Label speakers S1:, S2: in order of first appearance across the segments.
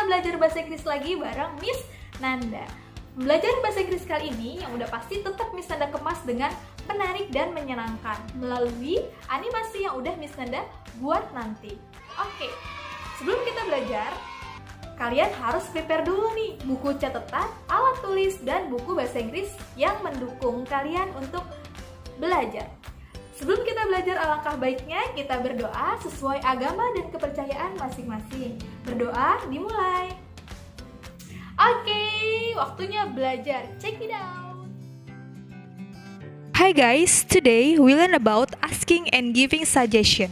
S1: kita belajar bahasa Inggris lagi bareng Miss Nanda. Belajar bahasa Inggris kali ini yang udah pasti tetap Miss Nanda kemas dengan menarik dan menyenangkan melalui animasi yang udah Miss Nanda buat nanti. Oke, sebelum kita belajar, kalian harus prepare dulu nih buku catatan, alat tulis, dan buku bahasa Inggris yang mendukung kalian untuk belajar. Sebelum kita belajar, alangkah baiknya kita berdoa sesuai agama dan kepercayaan masing-masing. Berdoa dimulai. Oke, waktunya belajar. Check it out.
S2: Hi guys, today we learn about asking and giving suggestion.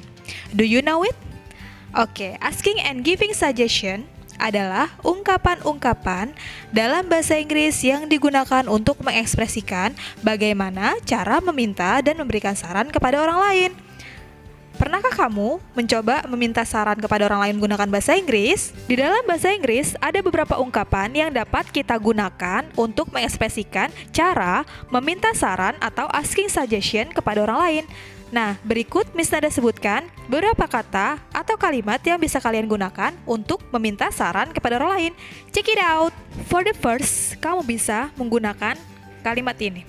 S2: Do you know it? Oke, asking and giving suggestion adalah ungkapan-ungkapan dalam bahasa Inggris yang digunakan untuk mengekspresikan bagaimana cara meminta dan memberikan saran kepada orang lain. Pernahkah kamu mencoba meminta saran kepada orang lain menggunakan bahasa Inggris? Di dalam bahasa Inggris ada beberapa ungkapan yang dapat kita gunakan untuk mengekspresikan cara meminta saran atau asking suggestion kepada orang lain. Nah, berikut Miss Nanda sebutkan beberapa kata atau kalimat yang bisa kalian gunakan untuk meminta saran kepada orang lain. Check it out. For the first, kamu bisa menggunakan kalimat ini.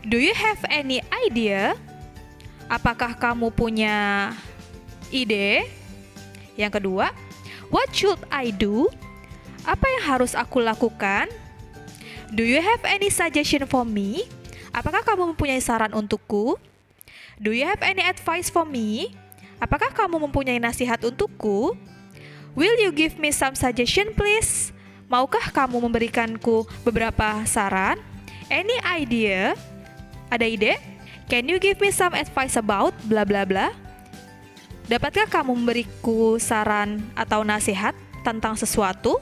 S2: Do you have any idea? Apakah kamu punya ide? Yang kedua, what should I do? Apa yang harus aku lakukan? Do you have any suggestion for me? Apakah kamu mempunyai saran untukku? Do you have any advice for me? Apakah kamu mempunyai nasihat untukku? Will you give me some suggestion please? Maukah kamu memberikanku beberapa saran? Any idea? Ada ide? Can you give me some advice about bla bla bla? Dapatkah kamu memberiku saran atau nasihat tentang sesuatu?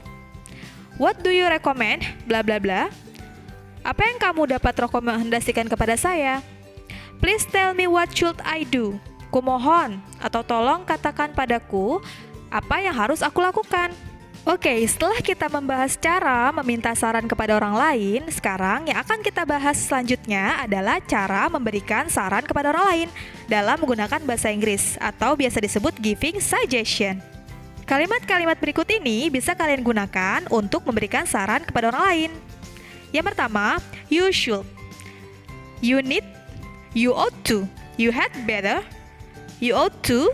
S2: What do you recommend? Bla bla bla. Apa yang kamu dapat rekomendasikan kepada saya? Please tell me what should I do? Kumohon atau tolong katakan padaku apa yang harus aku lakukan. Oke, setelah kita membahas cara meminta saran kepada orang lain, sekarang yang akan kita bahas selanjutnya adalah cara memberikan saran kepada orang lain dalam menggunakan bahasa Inggris atau biasa disebut giving suggestion. Kalimat-kalimat berikut ini bisa kalian gunakan untuk memberikan saran kepada orang lain. Yang pertama, you should, you need, you ought to, you had better, you ought to,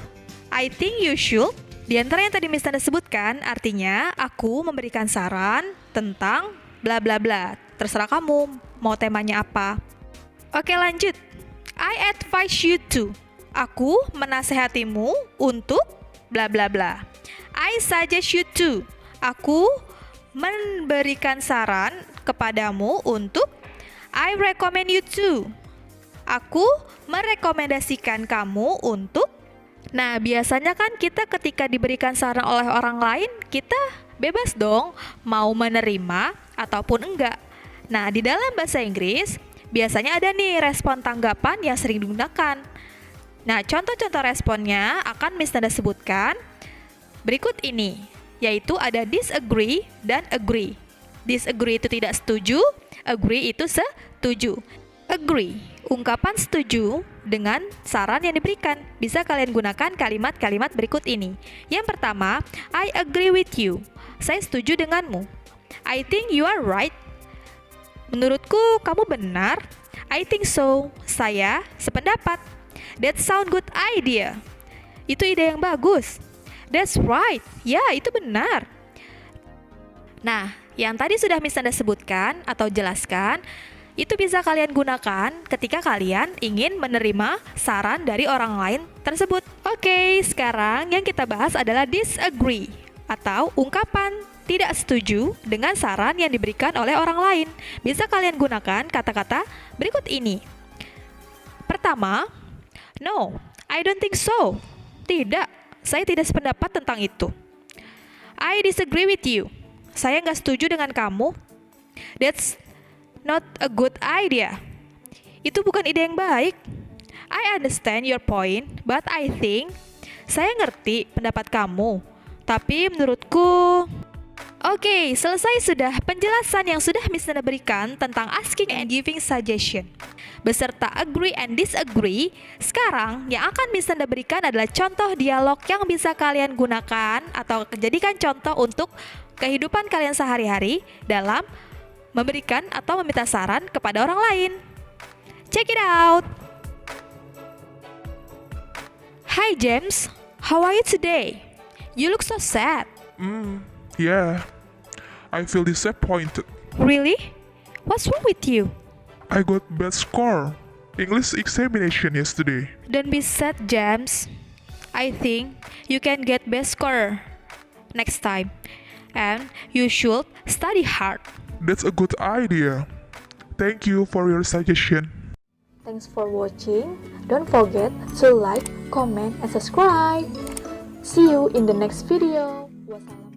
S2: I think you should. Di antara yang tadi Miss Nanda sebutkan, artinya aku memberikan saran tentang bla bla bla. Terserah kamu mau temanya apa. Oke, lanjut. I advise you to. Aku menasehatimu untuk bla bla bla. I suggest you to. Aku memberikan saran kepadamu untuk. I recommend you to. Aku merekomendasikan kamu untuk. Nah, biasanya kan kita ketika diberikan saran oleh orang lain, kita bebas dong mau menerima ataupun enggak. Nah, di dalam bahasa Inggris, biasanya ada nih respon tanggapan yang sering digunakan. Nah, contoh-contoh responnya akan Miss Nanda sebutkan berikut ini, yaitu ada disagree dan agree. Disagree itu tidak setuju, agree itu setuju. Agree, ungkapan setuju dengan saran yang diberikan. Bisa kalian gunakan kalimat-kalimat berikut ini. Yang pertama, I agree with you. Saya setuju denganmu. I think you are right. Menurutku kamu benar. I think so. Saya sependapat. That sound good idea. Itu ide yang bagus. That's right. Ya, itu benar. Nah, yang tadi sudah Miss Nanda sebutkan atau jelaskan, itu bisa kalian gunakan ketika kalian ingin menerima saran dari orang lain tersebut. Oke, sekarang yang kita bahas adalah disagree atau ungkapan tidak setuju dengan saran yang diberikan oleh orang lain. Bisa kalian gunakan kata-kata berikut ini. Pertama, no, I don't think so. Tidak, saya tidak sependapat tentang itu. I disagree with you. Saya nggak setuju dengan kamu. That's not a good idea. Itu bukan ide yang baik. I understand your point, but I think, saya ngerti pendapat kamu, tapi menurutku. Oke, selesai sudah penjelasan yang sudah Miss Nanda berikan tentang asking and giving suggestion beserta agree and disagree. Sekarang yang akan Miss Nanda berikan adalah contoh dialog yang bisa kalian gunakan atau jadikan contoh untuk kehidupan kalian sehari-hari dalam memberikan atau meminta saran kepada orang lain. Check it out! Hi James, how are you today? You look so sad.
S3: Yeah. I feel disappointed.
S2: Really? What's wrong with you?
S3: I got bad score. English examination yesterday.
S2: Don't be sad, James. I think you can get best score next time. And you should study hard.
S3: That's a good idea. Thank you for your suggestion.
S1: Thanks for watching. Don't forget to like, comment, and subscribe. See you in the next video. Wassalamualaikum.